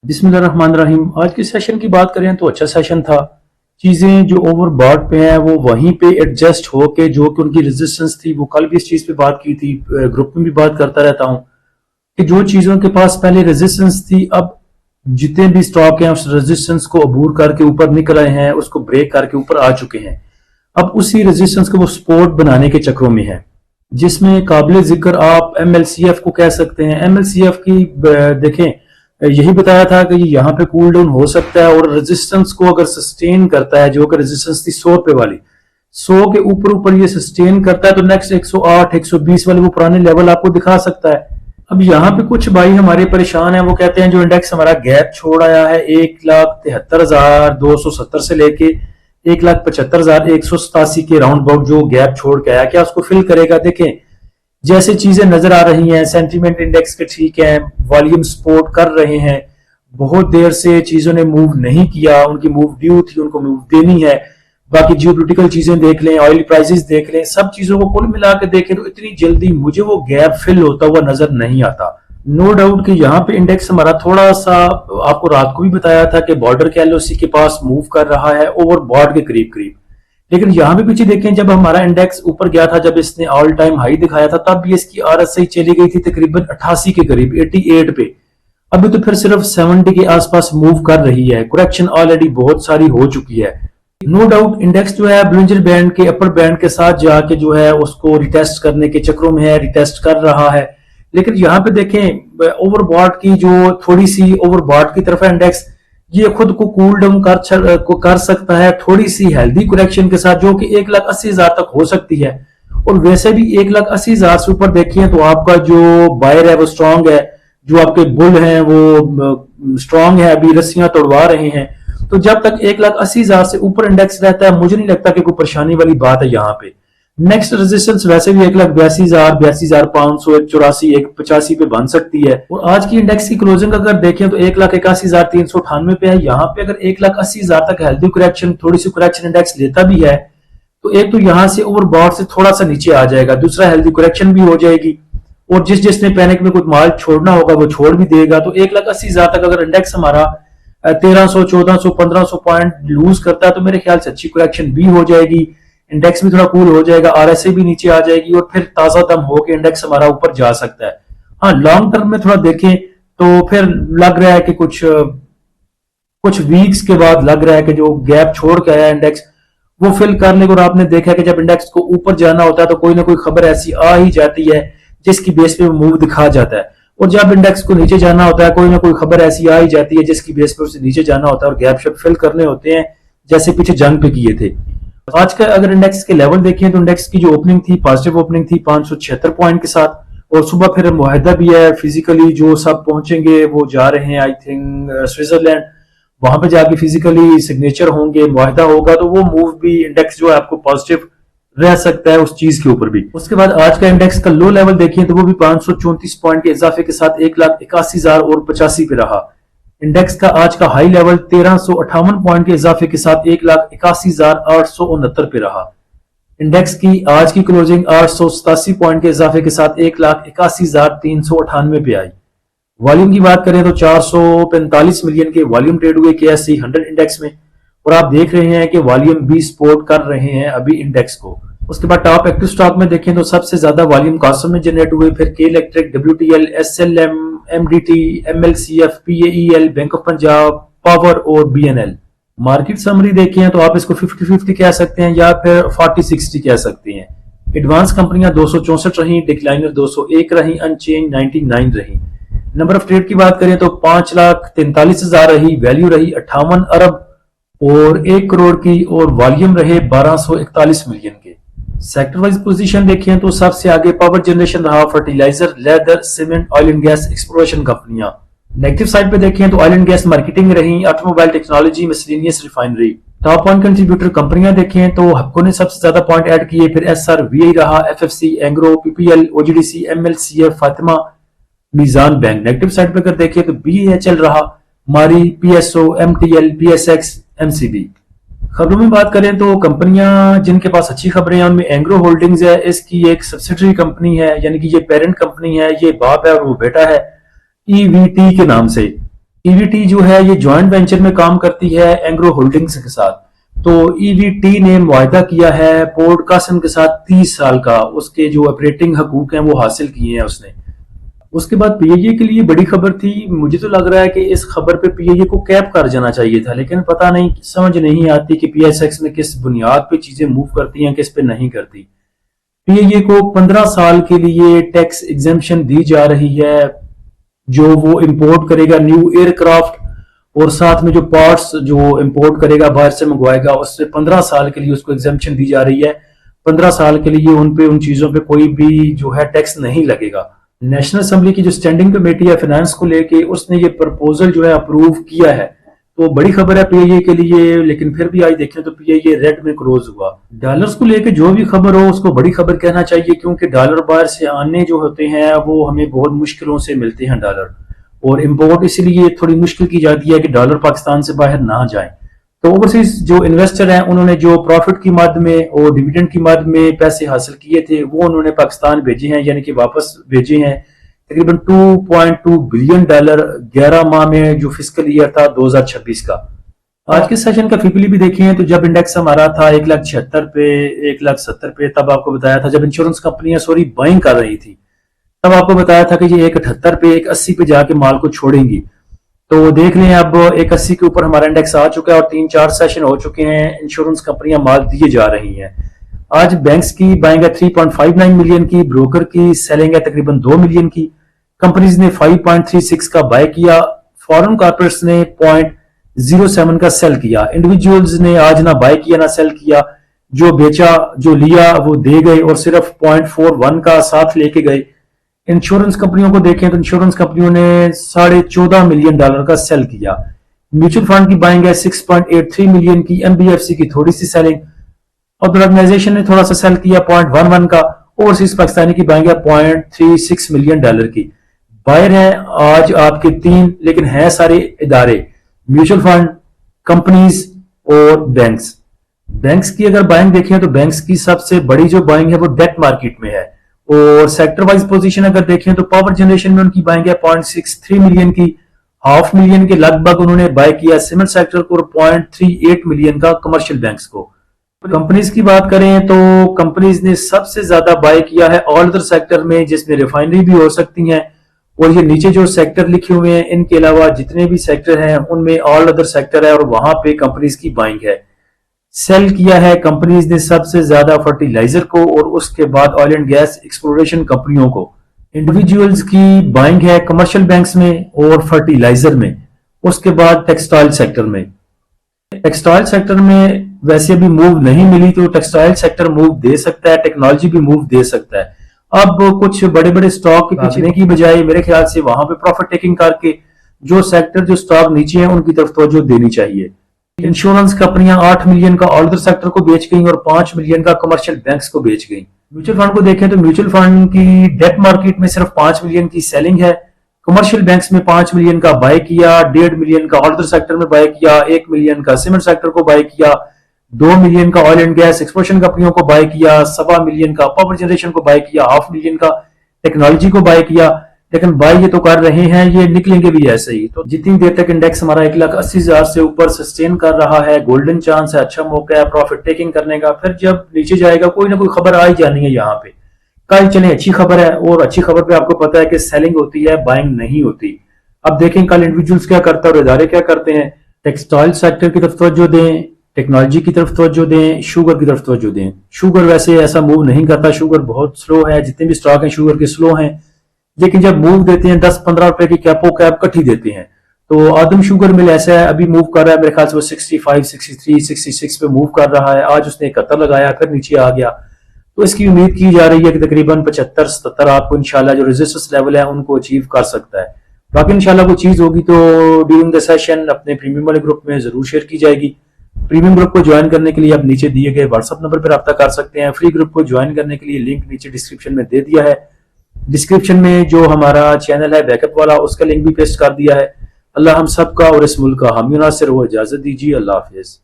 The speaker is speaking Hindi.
बिस्मिल्लाहिर्रहमानिर्रहीम। आज के सेशन की बात करें तो अच्छा सेशन था। चीजें जो ओवरबॉट पे हैं वो वहीं पे एडजस्ट होके जो कि उनकी रेजिस्टेंस थी, वो कल भी इस चीज पे बात की थी, ग्रुप में भी बात करता रहता हूं कि जो चीजों के पास पहले रेजिस्टेंस थी, अब जितने भी स्टॉक हैं उस रेजिस्टेंस को अबूर करके ऊपर निकल आए हैं, उसको ब्रेक करके ऊपर आ चुके हैं। अब उसी रेजिस्टेंस को वो सपोर्ट बनाने के चक्रों में है, जिसमें काबिल जिक्र आप एमएलसीएफ को कह सकते हैं। एमएलसीएफ की देखें, यही बताया था कि यहाँ पे कूल डाउन हो सकता है और रेजिस्टेंस को अगर सस्टेन करता है, जो कि रेजिस्टेंस थी 100 रुपए वाली, 100 के ऊपर ऊपर ये सस्टेन करता है तो नेक्स्ट 108 120 वाले वो पुराने लेवल आपको दिखा सकता है। अब यहाँ पे कुछ भाई हमारे परेशान है, वो कहते हैं जो इंडेक्स हमारा गैप छोड़ आया है 1,73,270 से लेके 1,75,187 के राउंड अबाउट जो गैप छोड़ के आया, क्या उसको फिल करेगा? देखें जैसे चीजें नजर आ रही हैं, सेंटीमेंट इंडेक्स के ठीक है, वॉल्यूम सपोर्ट कर रहे हैं, बहुत देर से चीजों ने मूव नहीं किया, उनकी मूव ड्यू थी, उनको मूव देनी है। बाकी जियोपॉलिटिकल चीजें देख लें, ऑयल प्राइसेस देख लें, सब चीजों को कुल मिला के देखें तो इतनी जल्दी मुझे वो गैप फिल होता हुआ नजर नहीं आता। नो डाउट कि यहाँ पे इंडेक्स हमारा थोड़ा सा, आपको रात को भी बताया था कि बॉर्डर के एलओसी के पास मूव कर रहा है ओवरबॉट के करीब करीब, लेकिन यहां भी पीछे देखें जब हमारा इंडेक्स ऊपर गया था, जब इसने ऑल टाइम हाई दिखाया था, तब भी इसकी आरएसआई चली गई थी तकरीबन 88 के करीब, 88 पे। अभी तो फिर सिर्फ 70 के आसपास मूव कर रही है, करेक्शन ऑलरेडी बहुत सारी हो चुकी है। नो डाउट इंडेक्स जो है ब्रिंजल बैंड के अपर बैंड के साथ जाके जो है उसको रिटेस्ट करने के चक्रों में है, रिटेस्ट कर रहा है। लेकिन यहाँ पे देखें ओवरबॉट की जो थोड़ी सी ओवरबॉट की तरफ है इंडेक्स, ये खुद को कूल डाउन कर सकता है थोड़ी सी हेल्दी करेक्शन के साथ, जो कि 1,80,000 तक हो सकती है। और वैसे भी 1,80,000 से ऊपर देखिए तो आपका जो बायर है वो स्ट्रांग है, जो आपके बुल हैं वो स्ट्रांग है, अभी रस्सियां तोड़वा रहे हैं। तो जब तक 1,80,000 से ऊपर इंडेक्स रहता है, मुझे नहीं लगता कि कोई परेशानी वाली बात है यहाँ पे। नेक्स्ट रेजिस्टेंस वैसे भी 1,82,000, 82,500, 184, 185 पे बन सकती है। और आज की इंडेक्स की क्लोजिंग अगर देखें तो 1,81,398 पे है। यहाँ पे अगर 1,80,000 तक हेल्दी करेक्शन, थोड़ी सी करेक्शन इंडेक्स लेता भी है तो एक तो यहाँ से ओवरबॉट से थोड़ा सा नीचे आ जाएगा, दूसरा हेल्दी करेक्शन भी हो जाएगी, और जिसने पैनिक में कुछ माल छोड़ना होगा वो छोड़ भी देगा। तो 1,80,000 तक अगर इंडेक्स हमारा 1300, 1400, 1500 पॉइंट लूज करता है तो मेरे ख्याल से अच्छी करेक्शन भी हो जाएगी, इंडेक्स भी थोड़ा कूल हो जाएगा, आरएसआई भी नीचे आ जाएगी और फिर ताजा दम होकर इंडेक्स हमारा ऊपर जा सकता है। हाँ, लॉन्ग टर्म में थोड़ा देखें तो फिर लग रहा है कि कुछ वीक्स के बाद लग रहा है कि जो गैप छोड़ के आया इंडेक्स वो फिल कर लेगा। और आपने देखा कि जब इंडेक्स को ऊपर जाना होता है तो कोई ना कोई खबर ऐसी आ ही जाती है जिसकी बेस पे मूव दिखा जाता है, और जब इंडेक्स को नीचे जाना होता है कोई ना कोई खबर ऐसी आ ही जाती है जिसकी बेस पे उसे नीचे जाना होता है और गैप शेप फिल करने होते हैं, जैसे पीछे जंग पे किए थे। आज का अगर इंडेक्स के लेवल देखें तो इंडेक्स की जो ओपनिंग थी पॉजिटिव ओपनिंग थी 576 पॉइंट के साथ, और सुबह फिर मुआहदा भी है, फिजिकली जो सब पहुंचेंगे वो जा रहे हैं आई थिंक स्विट्जरलैंड, वहां पे जाके फिजिकली सिग्नेचर होंगे, मुआहदा होगा, तो वो मूव भी इंडेक्स जो है आपको पॉजिटिव रह सकता है उस चीज के ऊपर भी। उसके बाद आज का इंडेक्स का लो लेवल देखिए तो वो भी 534 पॉइंट के इजाफे के साथ 1,81,085 पे रहा। इंडेक्स का आज का हाई लेवल 1358 पॉइंट के इजाफे के साथ 1,81,869 पे रहा। इंडेक्स की आज की क्लोजिंग 887 पॉइंट के इजाफे के साथ 1,81,398 पे आई। वॉल्यूम की बात करें तो 445 मिलियन के वॉल्यूम ट्रेड हुए KSE 100 इंडेक्स में, और आप देख रहे हैं कि वॉल्यूम भी सपोर्ट कर रहे हैं अभी इंडेक्स को। उसके बाद टॉप एक्टिव स्टॉक में देखें तो सबसे ज्यादा वॉल्यूम कॉस्म में जनरेट हुए, फिर के electric, WTL, SLM, MDT, MLCF, PAEL, bank of Punjab, power और BNL। मार्केट समरी देखें तो आप इसको 50-50 कह सकते हैं या फिर 40-60 कह सकते हैं। एडवांस कंपनियां 264 रही, डिक्लाइनर 201 रही, अनचेंज 99 रही। नंबर ऑफ ट्रेड की बात करें तो 5,43,000 रही, वैल्यू रही 58 अरब और 1 करोड़ की, और वॉल्यूम रहे 1241 मिलियन के। सेक्टर वाइज पोजीशन देखें तो सबसे आगे पावर जनरेशन रहा, fertiliser, leather, cement, oil and gas exploration कंपनियां। नेगेटिव साइड पे देखें तो ऑयल एंड गैस मार्केटिंग रही, automobile technology, miscellaneous refinery. Top 1 contributor कंपनियां देखें तो हबको ने सबसे ज्यादा पॉइंट ऐड किए, फिर SRVI रहा, FFC, Engro, PPL, OGDC, MLCF, Fatima, Meezan bank. Negative side पे अगर देखें तो BHL रहा, मारी, PSO, MTL, PSX, MCB। खबरों में बात करें तो कंपनियां जिनके पास अच्छी खबरें हैं उनमें एंग्रो होल्डिंग्स है, इसकी एक सब्सिडरी कंपनी है, यानी कि ये पेरेंट कंपनी है, ये बाप है और वो बेटा है, EVT के नाम से। ईवीटी जो है ये जॉइंट वेंचर में काम करती है एंग्रो होल्डिंग्स के साथ। तो ईवीटी ने मुआहदा किया है पोर्ट कासिम के साथ 30 साल का, उसके जो ऑपरेटिंग हकूक हैं वो हासिल किए हैं उसने। उसके बाद पीएए के लिए बड़ी खबर थी। मुझे तो लग रहा है कि इस खबर पे पीएए को कैप कर जाना चाहिए था, लेकिन पता नहीं, समझ नहीं आती कि पीएसएक्स में किस बुनियाद पे चीजें मूव करती हैं, किस पे नहीं करती। पीएए को 15 साल के लिए टैक्स एग्जेम्पशन दी जा रही है, जो वो इंपोर्ट करेगा न्यू एयरक्राफ्ट और साथ में जो पार्ट्स जो इंपोर्ट करेगा बाहर से मंगवाएगा, उससे 15 साल के लिए उसको एग्जेम्पशन दी जा रही है। 15 साल के लिए उन चीजों पे कोई भी जो है टैक्स नहीं लगेगा। नेशनल असेंबली की जो स्टैंडिंग कमेटी है फाइनेंस को लेके, उसने ये प्रपोजल जो है अप्रूव किया है, तो बड़ी खबर है पीआईए के लिए। लेकिन फिर भी आज देखें तो पीआईए रेड में क्लोज हुआ। डॉलर्स को लेके जो भी खबर हो उसको बड़ी खबर कहना चाहिए, क्योंकि डॉलर बाहर से आने जो होते हैं वो हमें बहुत मुश्किलों से मिलते हैं डॉलर, और इम्पोर्ट इसलिए थोड़ी मुश्किल की जाती है कि डॉलर पाकिस्तान से बाहर ना जाए। तो ओवरसीज जो इन्वेस्टर हैं उन्होंने जो प्रॉफिट की मद में और डिविडेंड की मद में पैसे हासिल किए थे वो उन्होंने पाकिस्तान भेजे हैं, यानी कि वापस भेजे हैं। तकरीबन 2.2 बिलियन डॉलर 11 माह में जो फिस्कल ईयर था 2026 का। आज के सेशन का फिपली भी देखें तो जब इंडेक्स हमारा था 1,76,000 पे, 1,70,000 पे, तब आपको बताया था, जब इंश्योरेंस कंपनियां बाइंग कर रही थी, तब आपको बताया था कि ये 1,78 पे 1,80 पे जाके माल को छोड़ेंगी। तो देख लें अब 1,80 के ऊपर हमारा इंडेक्स आ चुका है और 3-4 सेशन हो चुके हैं, इंश्योरेंस कंपनियां माल दिए जा रही हैं। आज बैंक्स की बाइंग है 3.59 मिलियन की, ब्रोकर की सेलिंग है तकरीबन 2 मिलियन की, कंपनीज ने 5.36 का बाय किया, फॉरेन कॉर्पोरेट्स ने 0.07 का सेल किया, इंडिविजुअल्स ने आज ना बाय किया ना सेल किया, जो बेचा जो लिया वो दे गए और सिर्फ 0.41 का साथ लेके गए। इंश्योरेंस कंपनियों को देखें तो इंश्योरेंस कंपनियों ने 14.5 मिलियन डॉलर का सेल किया। म्यूचुअल फंड की बाइंग है 6.83 मिलियन की, एमबीएफसी की थोड़ी सी सेलिंग, और ऑर्गेनाइजेशन ने थोड़ा सा सेल किया 0.11 का। ओवरसीज पाकिस्तानी की बाइंग है 0.36 मिलियन डॉलर की। बायर है आज आपके 3, लेकिन है सारे इदारे, म्यूचुअल फंड, कंपनीज और बैंक्स। बैंक्स की अगर बाइंग देखें तो बैंक्स की सबसे बड़ी जो बाइंग है वो डेट मार्केट में है, और सेक्टर वाइज पोजीशन अगर देखें तो पावर जनरेशन में उनकी बाइंग है 0.63 मिलियन की, 0.5 मिलियन के लगभग उन्होंने बाय किया सीमेंट सेक्टर को, 0.38 मिलियन का कमर्शियल बैंक्स को। कंपनीज की बात करें तो कंपनीज ने सबसे ज्यादा बाय किया है ऑल अदर सेक्टर में, जिसमें रिफाइनरी भी हो सकती हैं, और ये नीचे जो सेक्टर लिखे हुए हैं इनके अलावा जितने भी सेक्टर हैं उनमें ऑल अदर सेक्टर है और वहां पे कंपनीज की बाइंग है। सेल किया है कंपनीज ने सबसे ज्यादा फर्टिलाइजर को, और उसके बाद ऑयल एंड गैस एक्सप्लोरेशन कंपनियों को। इंडिविजुअल्स की बाइंग है कमर्शियल बैंक्स में और फर्टिलाइजर में, उसके बाद टेक्सटाइल सेक्टर में। टेक्सटाइल सेक्टर में वैसे भी मूव नहीं मिली, तो टेक्सटाइल सेक्टर मूव दे सकता है, टेक्नोलॉजी भी मूव दे सकता है। अब कुछ बड़े बड़े स्टॉक के पीछे की बजाय मेरे ख्याल से वहां पे प्रॉफिट टेकिंग करके जो सेक्टर जो स्टॉक नीचे है उनकी तरफ तवज्जो देनी चाहिए। इंश्योरेंस कंपनियां 8 मिलियन का ऑल अदर सेक्टर को बेच गई और 5 मिलियन का कमर्शियल बैंक्स को बेच गई। म्यूचुअल फंड को देखें तो म्यूचुअल फंड की डेट मार्केट में सिर्फ 5 मिलियन की सेलिंग है, कमर्शियल बैंक्स में 5 मिलियन का बाय किया, 1.5 मिलियन का ऑल अदर सेक्टर में बाय किया, 1 मिलियन का सीमेंट सेक्टर को बाय किया, 2 मिलियन का ऑयल एंड गैस एक्सप्लोरेशन कंपनियों को बाय किया, 1.25 मिलियन का पावर जनरेशन को बाय किया, 0.5 मिलियन का टेक्नोलॉजी को बाय किया। लेकिन बाय ये तो कर रहे हैं, ये निकलेंगे भी ऐसे ही। तो जितनी देर तक इंडेक्स हमारा 1,80,000 से ऊपर सस्टेन कर रहा है, गोल्डन चांस है, अच्छा मौका है प्रॉफिट टेकिंग करने का। फिर जब नीचे जाएगा कोई ना कोई खबर आ ही जानी है यहाँ पे। कल चले अच्छी खबर है, और अच्छी खबर पे आपको पता है कि सेलिंग होती है, बाइंग नहीं होती। अब देखें कल इंडिविजुअल्स क्या करता है और इदारे क्या करते हैं। टेक्सटाइल सेक्टर की तरफ तवज्जो दें, टेक्नोलॉजी की तरफ तवज्जो दें, शुगर की तरफ तवज्जो दें। शुगर वैसे ऐसा मूव नहीं करता, शुगर बहुत स्लो है, जितने भी स्टॉक हैं शुगर के स्लो हैं, लेकिन जब मूव देते हैं 10-15 रुपए की कैपो कैप कटी देते हैं। तो आदम शुगर मिल ऐसा है, अभी मूव कर रहा है, मेरे ख्याल से वो 65, 63, 66 पे मूव कर रहा है। आज उसने 71 लगाया, फिर नीचे आ गया। तो इसकी उम्मीद की जा रही है कि तकरीबन 75-77 आपको इंशाल्लाह जो रेजिस्टेंस लेवल है उनको अचीव कर सकता है। बाकी इंशाल्लाह कोई चीज होगी तो ड्यूरिंग द सेशन अपने प्रीमियम वाले ग्रुप में जरूर शेयर की जाएगी। प्रीमियम ग्रुप को ज्वाइन करने के लिए आप नीचे दिए गए व्हाट्सएप नंबर पर रब्ता कर सकते हैं। फ्री ग्रुप को ज्वाइन करने के लिए लिंक नीचे डिस्क्रिप्शन में दे दिया है। डिस्क्रिप्शन में जो हमारा चैनल है बैकअप वाला, उसका लिंक भी पेस्ट कर दिया है। अल्लाह हम सबका और इस मुल्क का हामी नासिर हो। इजाजत दीजिए, अल्लाह हाफिज।